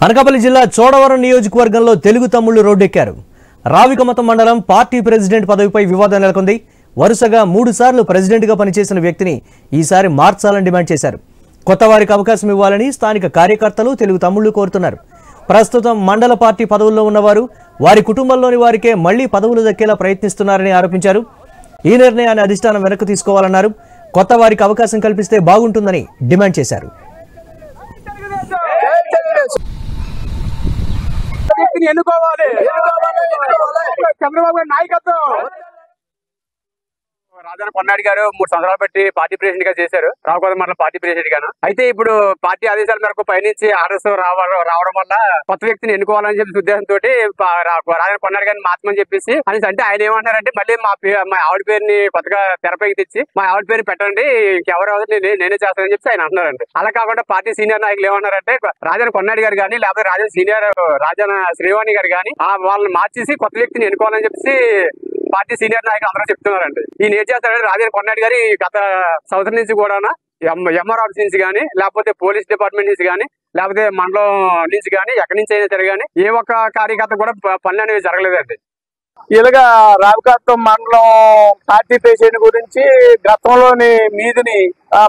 అనకాపల్లి జిల్లా చోడవరం నియోజకవర్గంలో తెలుగు తమ్ముళ్లు రోడ్డెక్కారు. రావికమతం మండలం పార్టీ ప్రెసిడెంట్ పదవిపై వివాదం నెలకొంది. వరుసగా 3 సార్లు ప్రెసిడెంట్గా పనిచేసిన వ్యక్తిని ఈసారి మార్చాలని డిమాండ్ చేశారు. కొత్త వారికి అవకాశం ఇవ్వాలని స్థానిక కార్యకర్తలు తెలుగు తమ్ముళ్లు కోరుతున్నారు. ప్రస్తుతం మండల పార్టీ పదవుల్లో ఉన్నవారు వారి కుటుంబంలోని వారికే మళ్లీ పదవులు దక్కేలా ప్రయత్నిస్తున్నారని ఆరోపించారు. ఈ నిర్ణయాన్ని అధిష్టానం వెనక్కి తీసుకోవాలన్నారు. కొత్త వారికి అవకాశం కల్పిస్తే బాగుంటుందని డిమాండ్ చేశారు. చంద్రబాబు గారి నాయకత్వం రాజాన కొన్నాడు గారు 3 సంవత్సరాలు బట్టి పార్టీ ప్రెసిడెంట్ గా చేశారు. రావుకోవడం మండలం పార్టీ ప్రెసిడెంట్ గాను. అయితే ఇప్పుడు పార్టీ ఆదేశాల మేరకు పైనుంచి ఆర్ఎస్ రావడం వల్ల కొత్త వ్యక్తిని ఎన్నుకోవాలని చెప్పి ఉద్దేశంతో రాజాన కొన్నాడు గారిని మార్చమని చెప్పేసి అంటే ఆయన ఏమంటారంటే మళ్ళీ మా ఆవిడ పేరుని కొత్తగా తెరపైకి తెచ్చి మా ఆవిడ పేరు పెట్టండి, ఇంకెవరు నేనే చేస్తానని చెప్పి ఆయన అంటున్నారండి. అలా కాకుండా పార్టీ సీనియర్ నాయకులు ఏమన్నారంటే రాజాన కొన్నాడు గారు కానీ లేకపోతే రాజాన శ్రీవాణి గారు కానీ వాళ్ళని మార్చేసి కొత్త వ్యక్తిని ఎన్నుకోవాలని చెప్పేసి పార్టీ సీనియర్ నాయకులు అందరూ చెప్తున్నారండి. ఈయన ఏం చేస్తారంటే రాజాన కొన్నాడు గారి గత సంవత్సరం నుంచి కూడా ఎంఆర్ ఆఫీస్ నుంచి కానీ లేకపోతే పోలీస్ డిపార్ట్మెంట్ నుంచి కానీ లేకపోతే మండలం నుంచి కానీ ఎక్కడి నుంచి అయినా సరే కానీ ఏ ఒక్క కార్యకర్త కూడా పనులు అనేవి జరగలేదండి. ఇలాగా రావికమతం మండలం పార్టీ ప్రెసిడెంట్ గురించి గతంలోని మీదిని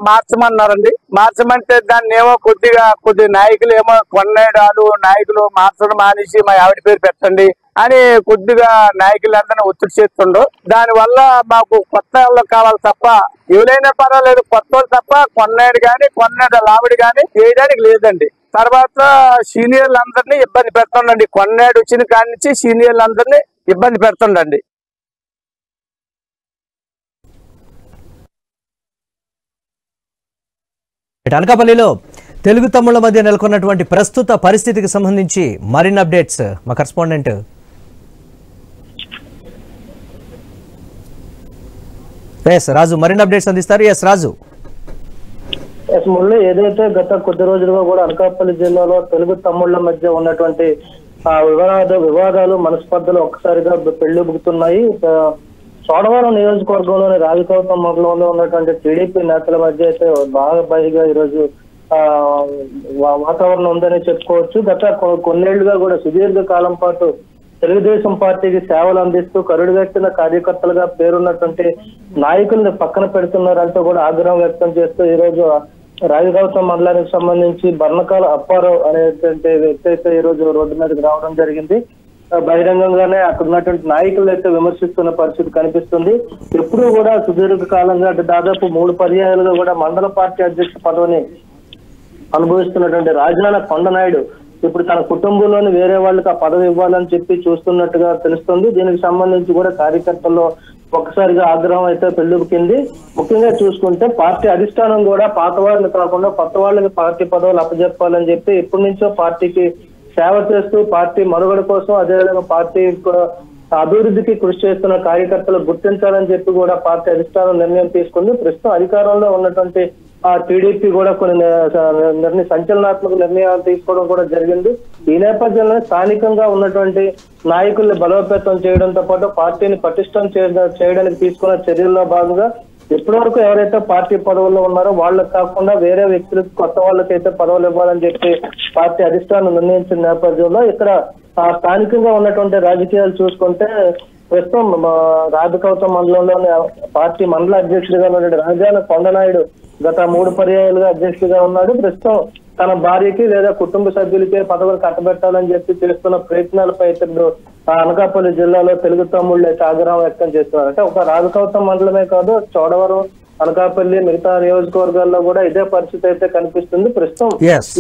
మార్చమన్నారండి. మార్చమంటే దాన్ని ఏమో కొద్ది నాయకులు ఏమో కొన్నేడాలు నాయకులు మార్చడం మానేసి మా ఆవిడ పేరు పెట్టండి అని కొద్దిగా నాయకులందరినీ ఒత్తిడి చేస్తుండ్రు. దాని వల్ల మాకు కొత్త వాళ్ళు కావాలి తప్ప ఎవరైనా పర్వాలేదు, కొత్త వాళ్ళు తప్ప కొన్నేడు లావిడి కానీ చేయడానికి లేదండి. తర్వాత సీనియర్లు అందరినీ ఇబ్బంది పెడుతుండండి. కొన్నేడు వచ్చిన కాడి నుంచి సీనియర్లు అందరినీ ఇబ్బంది పెడుతుండండి. అనకాపల్లిలో తెలుగు తమ్ముళ్ల మధ్య నెలకొన్నటువంటి ప్రస్తుత పరిస్థితికి సంబంధించి మరిన్ని అప్డేట్స్ మా కరెస్పాండెంట్ రాజు మరిన్ని అప్డేట్స్ అందిస్తారు. రాజు, మురళి, ఏదైతే గత కొద్ది రోజులుగా కూడా అనకాపల్లి జిల్లాలో తెలుగు తమ్ముళ్ల మధ్య ఉన్నటువంటి వివాదాలు మనస్పర్ధలు ఒక్కసారిగా పెళ్లిబుకుతున్నాయి. చోడవరం నియోజకవర్గంలోని రావికమతం మండలంలో ఉన్నటువంటి టీడీపీ నేతల మధ్య అయితే బాగా ఈరోజు వాతావరణం ఉందని చెప్పుకోవచ్చు. గత కొన్నేళ్లుగా కూడా సుదీర్ఘ కాలం పాటు తెలుగుదేశం పార్టీకి సేవలు అందిస్తూ కరుడుగట్టిన కార్యకర్తలుగా పేరున్నటువంటి నాయకుల్ని పక్కన పెడుతున్నారంటూ కూడా ఆగ్రహం వ్యక్తం చేస్తూ ఈ రోజు రావికమతం మండలానికి సంబంధించి బర్ణకాల అప్పారావు అనేటువంటి వ్యక్తి అయితే ఈ రోజు రోడ్డు మీదకి రావడం జరిగింది. బహిరంగంగానే అక్కడ ఉన్నటువంటి నాయకులు అయితే విమర్శిస్తున్న పరిస్థితి కనిపిస్తుంది. ఎప్పుడూ కూడా సుదీర్ఘ కాలంగా దాదాపు 3 పర్యాయాలుగా కూడా మండల పార్టీ అధ్యక్ష పదవిని అనుభవిస్తున్నటువంటి రాజాన కొండనాయుడు ఇప్పుడు తన కుటుంబంలోని వేరే వాళ్ళకి ఆ పదవి ఇవ్వాలని చెప్పి చూస్తున్నట్టుగా తెలుస్తుంది. దీనికి సంబంధించి కూడా కార్యకర్తల్లో ఒక్కసారిగా ఆగ్రహం అయితే పెళ్లిబుకింది. ముఖ్యంగా చూసుకుంటే పార్టీ అధిష్టానం కూడా పాత వాళ్ళని కాకుండా కొత్త వాళ్ళకి పార్టీ పదవులు అప్పచెప్పాలని చెప్పి ఎప్పటి నుంచో పార్టీకి సేవ చేస్తూ పార్టీ మనుగడ కోసం అదేవిధంగా పార్టీ అభివృద్ధికి కృషి చేస్తున్న కార్యకర్తలు గుర్తించాలని చెప్పి కూడా పార్టీ అధిష్టానం నిర్ణయం తీసుకుంది. ప్రస్తుతం అధికారంలో ఉన్నటువంటి టీడీపీ కూడా కొన్ని సంచలనాత్మక నిర్ణయాలు తీసుకోవడం కూడా జరిగింది. ఈ నేపథ్యంలో స్థానికంగా ఉన్నటువంటి నాయకుల్ని బలోపేతం చేయడంతో పాటు పార్టీని పటిష్టం చేయడానికి తీసుకున్న చర్యల్లో భాగంగా ఇప్పటి వరకు ఎవరైతే పార్టీ పదవుల్లో ఉన్నారో వాళ్ళకి కాకుండా వేరే వ్యక్తులకు కొత్త వాళ్ళకైతే పదవులు ఇవ్వాలని చెప్పి పార్టీ అధిష్టానం నిర్ణయించిన నేపథ్యంలో ఇక్కడ స్థానికంగా ఉన్నటువంటి రాజకీయాలు చూసుకుంటే ప్రస్తుతం రావికమతం మండలంలోని పార్టీ మండల అధ్యక్షుడిగా ఉన్నటువంటి రాజాన కొండనాయుడు గత 3 పర్యాయాలుగా అధ్యక్షుడిగా ఉన్నాడు. ప్రస్తుతం తన భార్యకి లేదా కుటుంబ సభ్యులకే పదవులు కట్టబెట్టాలని చెప్పి చేస్తున్న ప్రయత్నాలపై అనకాపల్లి జిల్లాలో తెలుగు తమ్ముళ్ళు అయితే ఆగ్రహం వ్యక్తం చేస్తున్నారు. అంటే ఒక రావికమతం మండలమే కాదు, చోడవరం, అనకాపల్లి మిగతా నియోజకవర్గాల్లో కూడా ఇదే పరిస్థితి అయితే కనిపిస్తుంది. ప్రస్తుతం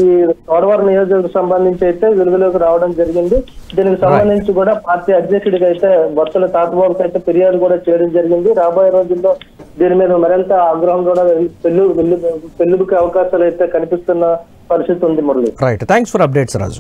ఈ చోడవరం నియోజకవర్గం సంబంధించి అయితే వెలుగులోకి రావడం జరిగింది. దీనికి సంబంధించి కూడా పార్టీ అధ్యక్షుడికి అయితే బొత్సల తాతబాబుకి అయితే ఫిర్యాదు కూడా చేయడం జరిగింది. రాబోయే రోజుల్లో దీని మీద మరింత ఆగ్రహం కూడా పెళ్లికి అవకాశాలు అయితే కనిపిస్తున్న పరిస్థితి ఉంది. Murali, right, thanks for updates Raju.